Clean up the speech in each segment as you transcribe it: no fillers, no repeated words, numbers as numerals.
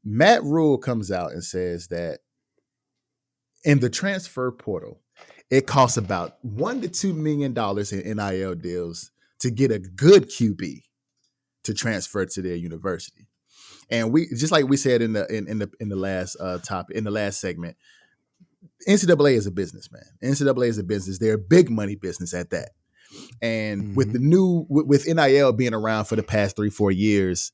Matt Rhule comes out and says that in the transfer portal, it costs about $1 to $2 million in NIL deals to get a good QB to transfer to their university. And we, just like we said in the last last segment, NCAA is a business, man. NCAA is a business. They're a big money business at that. And with NIL being around for the past 3-4 years,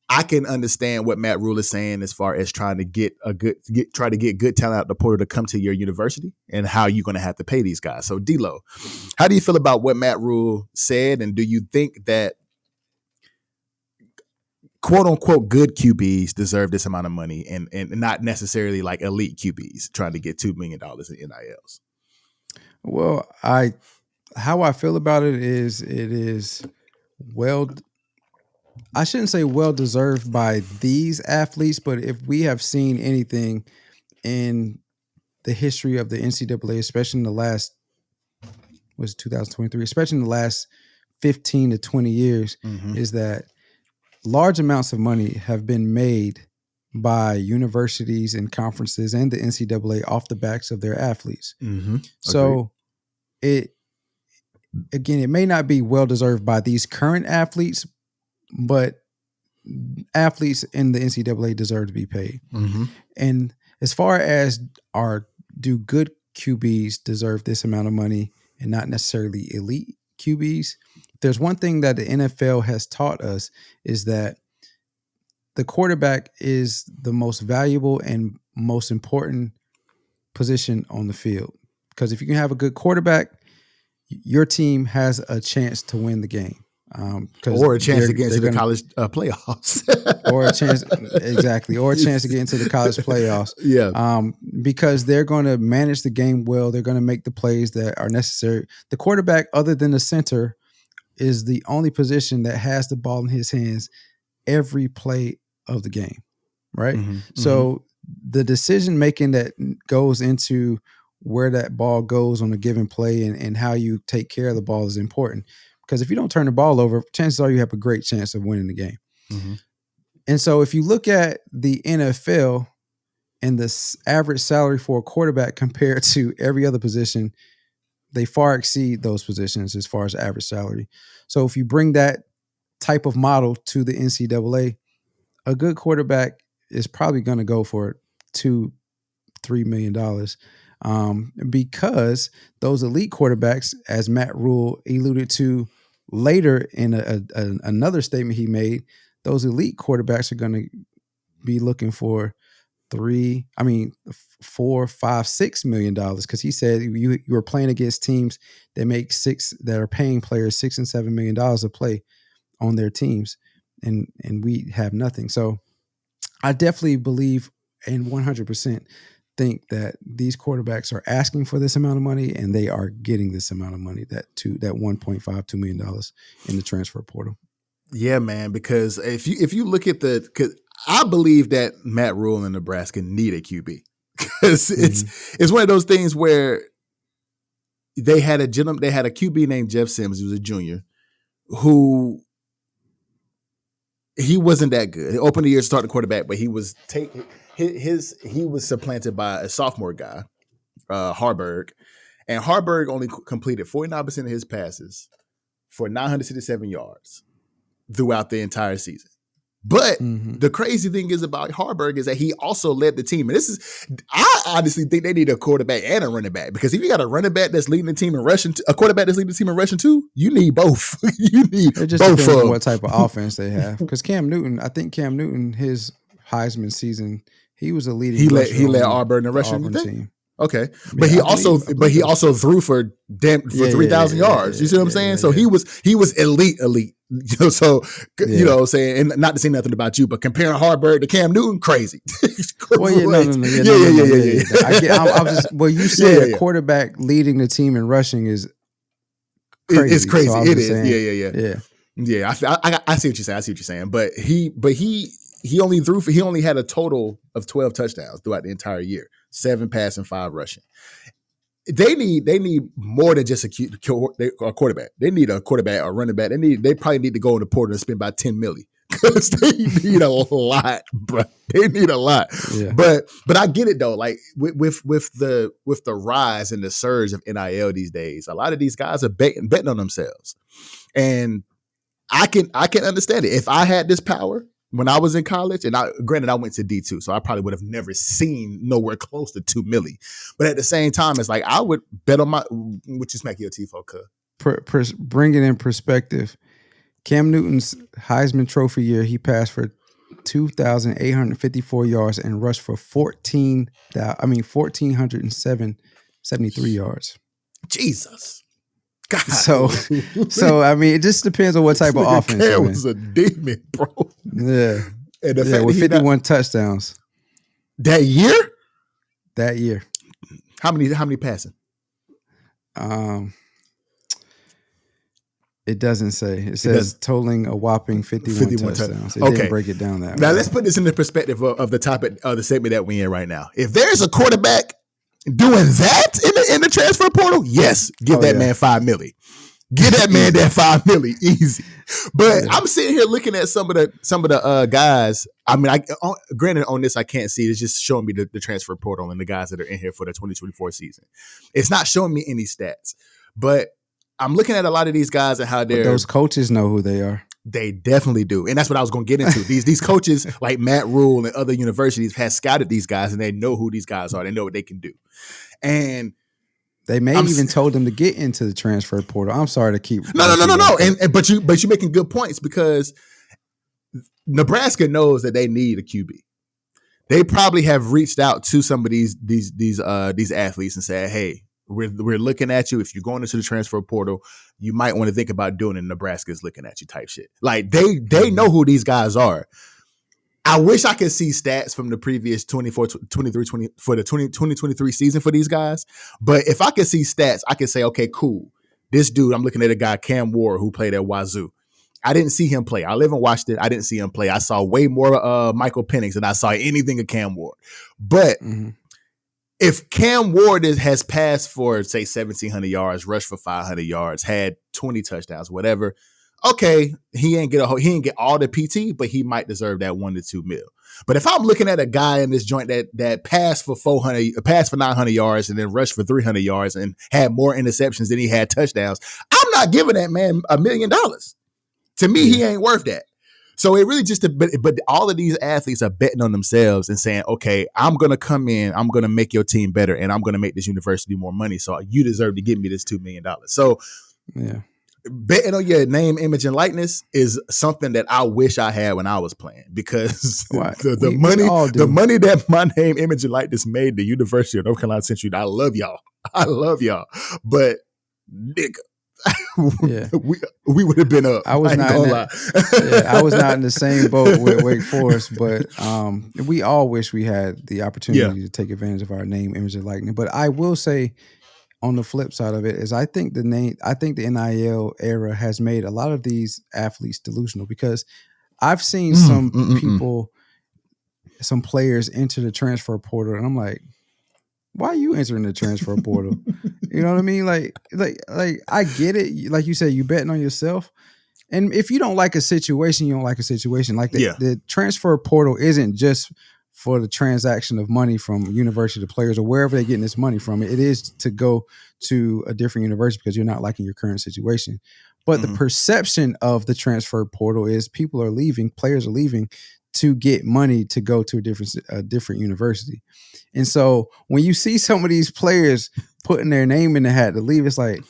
I can understand what Matt Rhule is saying as far as trying to get good talent out the portal to come to your university and how you're going to have to pay these guys. So D-Lo, how do you feel about what Matt Rhule said? And do you think that quote unquote good QBs deserve this amount of money and not necessarily like elite QBs trying to get $2 million in NILs? Well, how I feel about it is I shouldn't say well deserved by these athletes, but if we have seen anything in the history of the NCAA, especially in the last 2023, especially in the last 15 to 20 years, is that large amounts of money have been made by universities and conferences and the NCAA off the backs of their athletes. So it may not be well deserved by these current athletes, but athletes in the NCAA deserve to be paid. And as far as do good QBs deserve this amount of money and not necessarily elite QBs, there's one thing that the NFL has taught us is that the quarterback is the most valuable and most important position on the field. Because if you can have a good quarterback, your team has a chance to win the game. Or a chance to get into the college playoffs. or a chance to get into the college playoffs. Because they're going to manage the game well. They're going to make the plays that are necessary. The quarterback, other than the center, is the only position that has the ball in his hands every play of the game, right? So the decision making that goes into where that ball goes on a given play and how you take care of the ball is important. Because if you don't turn the ball over, chances are you have a great chance of winning the game. And so if you look at the NFL and the average salary for a quarterback compared to every other position, they far exceed those positions as far as average salary. So if you bring that type of model to the NCAA, a good quarterback is probably going to go for $2-3 million. Because those elite quarterbacks, as Matt Rhule alluded to later in another statement he made, those elite quarterbacks are going to be looking for $4, $5, $6 million. Because he said you were playing against teams that are paying players $6 and $7 million a play on their teams, and we have nothing. So I definitely believe and 100% think that these quarterbacks are asking for this amount of money and they are getting this amount of money, that $1.5-2 million in the transfer portal. Yeah, man, because if you look at because I believe that Matt Rhule and Nebraska need a QB because it's one of those things where they had a QB named Jeff Sims, who was a junior, who he wasn't that good. He opened the year starting quarterback, but he was he was supplanted by a sophomore guy, Harburg, and Harburg only completed 49% of his passes for 967 yards throughout the entire season. But the crazy thing is about Harburg is that he also led the team. And I honestly think they need a quarterback and a running back, because if you got a running back that's leading the team in rushing, a quarterback that's leading the team in rushing too, you need both. It just depends on what type of offense they have. Because Cam Newton, his Heisman season, he was a leading. He led Auburn in the rushing team. Okay, but yeah, he also threw for 3,000 yards. You see what I'm saying? So he was elite. So you know what I'm saying, and not to say nothing about you, but comparing Harburg to Cam Newton, crazy. Well, yeah, no. You said a quarterback leading the team in rushing is crazy. It's crazy. So it is. Yeah. I see what you're saying. But he only had a total of 12 touchdowns throughout the entire year, 7 passing, 5 rushing. They need more than just a quarterback. They need a quarterback or running back. They probably need to go in the portal and spend about $10 million, because they need a lot, bro. They need a lot. Yeah. But I get it though. Like with the rise and the surge of NIL these days, a lot of these guys are betting on themselves, and I can understand it. If I had this power when I was in college, and granted I went to D2, so I probably would have never seen nowhere close to $2 million. But at the same time, it's like I would bet on what you smack your tifo, cuz. Bring it in perspective. Cam Newton's Heisman Trophy year, he passed for 2,854 yards and rushed for 1,473 yards. Jesus. God. So I mean, it just depends on what type of offense. Cam was a demon, bro. Yeah. And with 51 touchdowns. That year? That year. How many passing? It doesn't say. It says totaling a whopping 51 touchdowns. It didn't break it down that way. Now let's put this in the perspective of the topic of the segment that we're in right now. If there's a quarterback doing that in the transfer portal, yes, give that man $5 million. Give that man that $5 million, easy. But I'm sitting here looking at some of the guys. I mean, granted on this I can't see. It's just showing me the transfer portal and the guys that are in here for the 2024 season. It's not showing me any stats, but I'm looking at a lot of these guys and how those coaches know who they are. They definitely do. And that's what I was going to get into. These coaches like Matt Rhule and other universities have scouted these guys and they know who these guys are. They know what they can do. And they may even told them to get into the transfer portal. I'm sorry to keep. No. But you're making good points because Nebraska knows that they need a QB. They probably have reached out to some of these athletes and said, hey, we're looking at you. If you're going into the transfer portal, you might want to think about doing it. Nebraska's looking at you type shit. Like they know who these guys are. I wish I could see stats from the previous 2023 season for these guys. But if I could see stats, I could say, okay, cool. This dude, I'm looking at a guy, Cam Ward, who played at Wazoo. I didn't see him play. I live and watched it. I didn't see him play. I saw way more Michael Penix than I saw anything of Cam Ward. But if Cam Ward has passed for, say, 1,700 yards, rushed for 500 yards, had 20 touchdowns, whatever, okay, he ain't get all the PT, but he might deserve that $1 to $2 million. But if I'm looking at a guy in this joint that passed for 900 yards and then rushed for 300 yards and had more interceptions than he had touchdowns, I'm not giving that man $1 million. To me, he ain't worth that. So it really but all of these athletes are betting on themselves and saying, okay, I'm going to come in, I'm going to make your team better, and I'm going to make this university more money. So you deserve to give me this $2 million. So betting on your name, image, and likeness is something that I wish I had when I was playing because the money that my name, image, and likeness made the University of North Carolina Central, I love y'all. But nigga, we would have been up. I was not in the same boat with Wake Forest, but we all wish we had the opportunity to take advantage of our name, image, and likeness. But I will say, on the flip side of it, is I think the NIL era has made a lot of these athletes delusional because I've seen some people, some players enter the transfer portal, and I'm like, why are you entering the transfer portal? You know what I mean? Like I get it. Like you said, you betting on yourself. And if you don't like a situation, you don't like a situation. Like the transfer portal isn't just for the transaction of money from university to players or wherever they're getting this money from. It is to go to a different university because you're not liking your current situation. But the perception of the transfer portal is people are leaving, players are leaving to get money to go to a different university. And so when you see some of these players putting their name in the hat to leave, it's like,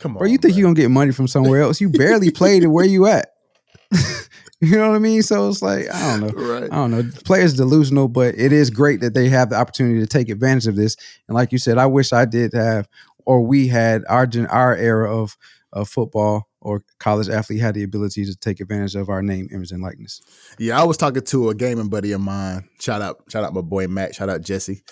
come on, bro, you think you're going to get money from somewhere else? You barely played it where you at. You know what I mean? So it's like, I don't know. Right. I don't know. Players delusional, but it is great that they have the opportunity to take advantage of this. And like you said, I wish I did have, or we had our era of football or college athlete had the ability to take advantage of our name, image, and likeness. Yeah, I was talking to a gaming buddy of mine. Shout out my boy Matt. Shout out Jesse.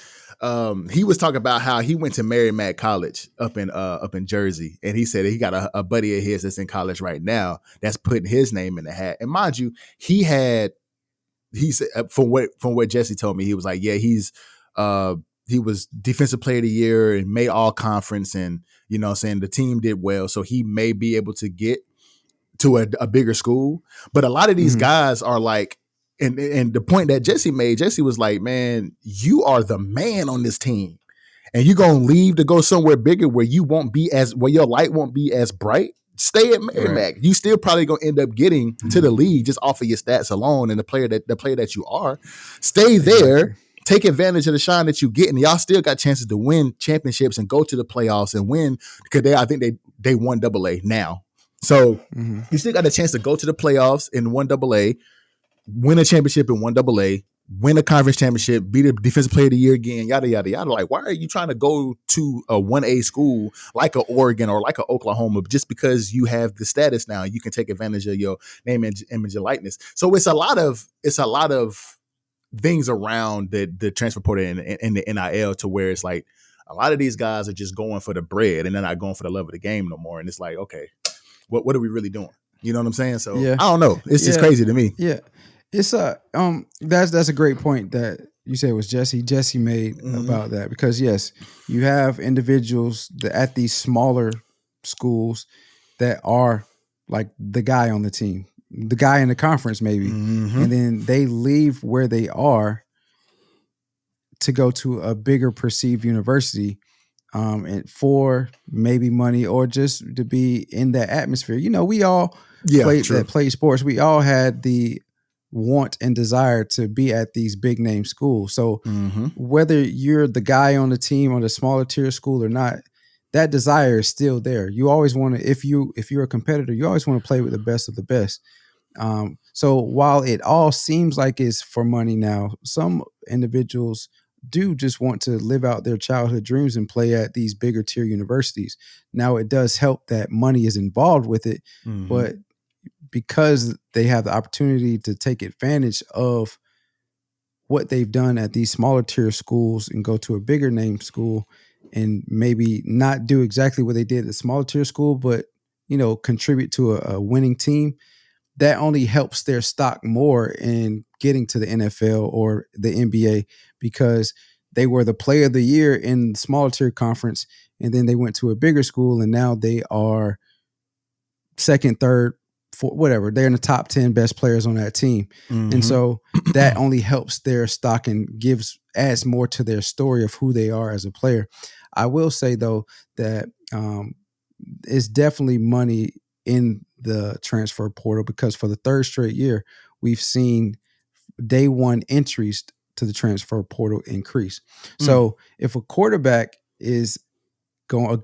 He was talking about how he went to Marymount College up in Jersey, and he said he got a buddy of his that's in college right now that's putting his name in the hat. And mind you, he said from what Jesse told me, he was like, yeah, he was defensive player of the year and made all conference, and you know what I'm saying, the team did well, so he may be able to get to a bigger school. But a lot of these guys are like, and the point that Jesse made, Jesse was like, man, you are the man on this team. And you're going to leave to go somewhere bigger where you won't be where your light won't be as bright. Stay at Merrimack. Right. You still probably going to end up getting to the league just off of your stats alone and the player that you are. Stay there, take advantage of the shine that you get, and y'all still got chances to win championships and go to the playoffs and win, because I think they won AA now. So you still got a chance to go to the playoffs in 1AA, win a championship in 1AA, win a conference championship, be the defensive player of the year again, yada, yada, yada. Like, why are you trying to go to a 1A school like a Oregon or like a Oklahoma just because you have the status now? You can take advantage of your name, image, and likeness. So it's a lot of things around the transfer portal and the NIL to where it's like a lot of these guys are just going for the bread and they're not going for the love of the game no more. And it's like, okay, what are we really doing? You know what I'm saying? So I don't know. It's just crazy to me. Yeah. It's that's a great point that you said was Jesse made about that, because yes, you have individuals at these smaller schools that are like the guy on the team, the guy in the conference maybe, and then they leave where they are to go to a bigger perceived university, and for maybe money or just to be in that atmosphere. You know, we all played sports. We all had the want and desire to be at these big name schools. So whether you're the guy on the team on the smaller tier school or not, that desire is still there. You always want to, if you're a competitor, you always want to play with the best of the best. So while it all seems like it's for money now, some individuals do just want to live out their childhood dreams and play at these bigger tier universities. Now, it does help that money is involved with it, but because they have the opportunity to take advantage of what they've done at these smaller tier schools and go to a bigger name school and maybe not do exactly what they did at the smaller tier school, but, you know, contribute to a winning team, that only helps their stock more in getting to the NFL or the NBA, because they were the player of the year in the smaller tier conference, and then they went to a bigger school and now they are second, third, for whatever, they're in the top 10 best players on that team. And so that only helps their stock and adds more to their story of who they are as a player. I will say though that it's definitely money in the transfer portal, because for the third straight year, we've seen day one entries to the transfer portal increase. So if a good quarterback is going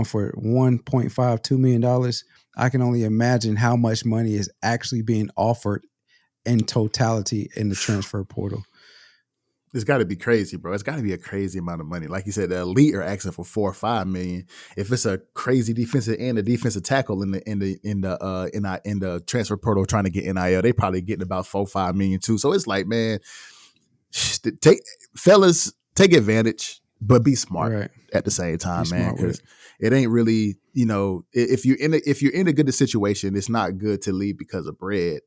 for $1.52 million, I can only imagine how much money is actually being offered in totality in the transfer portal. It's got to be crazy, bro. It's got to be a crazy amount of money. Like you said, the elite are asking for $4 or $5 million. If it's a crazy defensive end, a defensive tackle in the transfer portal trying to get NIL, they probably getting about $4 or $5 million too. So it's like, man, take advantage, but be smart at the same time, man. Because it ain't really, you know, if you're in a good situation, it's not good to leave because of bread.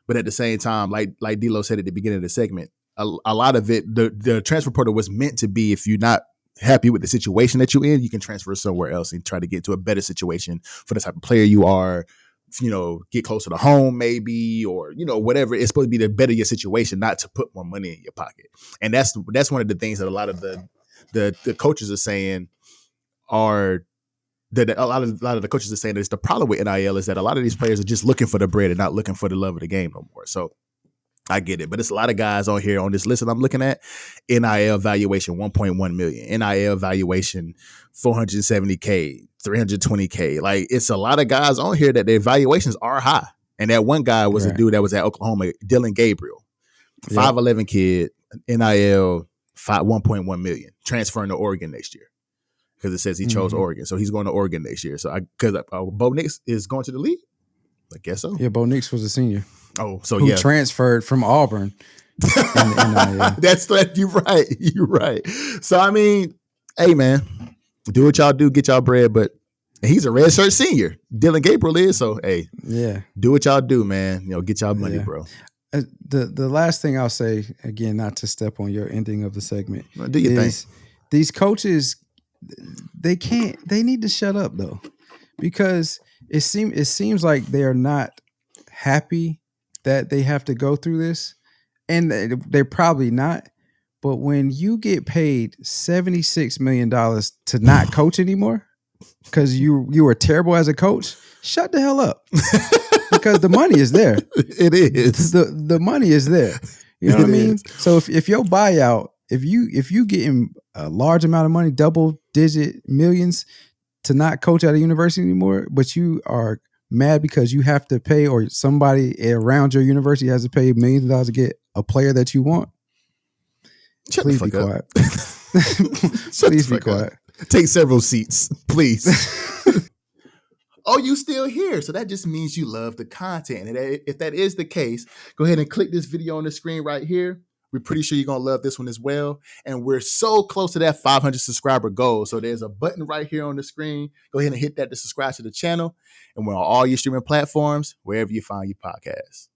But at the same time, like D'Lo said at the beginning of the segment, a lot of it, the transfer portal was meant to be, if you're not happy with the situation that you're in, you can transfer somewhere else and try to get to a better situation for the type of player you are, you know, get closer to home maybe, or, you know, whatever. It's supposed to be to better your situation, not to put more money in your pocket. And that's one of the things that a lot of the coaches are saying are that a lot of the coaches are saying is the problem with NIL is that a lot of these players are just looking for the bread and not looking for the love of the game no more. So I get it, but it's a lot of guys on here on this list that I'm looking at. NIL valuation $1.1 million, NIL valuation $470K, $320K. Like, it's a lot of guys on here that their valuations are high. And that one guy was a dude that was at Oklahoma, Dylan Gabriel, 5'11" kid, NIL $1.1 million, transferring to Oregon next year because it says he chose Oregon, so he's going to Oregon next year. So because Bo Nix is going to the league, I guess so. Yeah, Bo Nix was a senior. Oh, so who transferred from Auburn. That's you're right. You're right. So I mean, hey man, do what y'all do, get y'all bread. But he's a redshirt senior. Dylan Gabriel is. So hey, do what y'all do, man. You know, get y'all money, bro. The last thing I'll say, again, not to step on your ending of the segment, do your thing. These coaches, they need to shut up though, because it seems like they are not happy that they have to go through this, and they're probably not. But when you get paid $76 million to not coach anymore because you were terrible as a coach, shut the hell up. Because the money is there. It is. The money is there. You know what I mean? So if your buyout, if you getting a large amount of money, double digit millions to not coach at a university anymore, but you are mad because you have to pay, or somebody around your university has to pay millions of dollars to get a player that you want. Please be quiet. Please be quiet. Take several seats, please. Oh, you still here. So that just means you love the content. And if that is the case, go ahead and click this video on the screen right here. We're pretty sure you're going to love this one as well. And we're so close to that 500 subscriber goal. So there's a button right here on the screen. Go ahead and hit that to subscribe to the channel. And we're on all your streaming platforms, wherever you find your podcasts.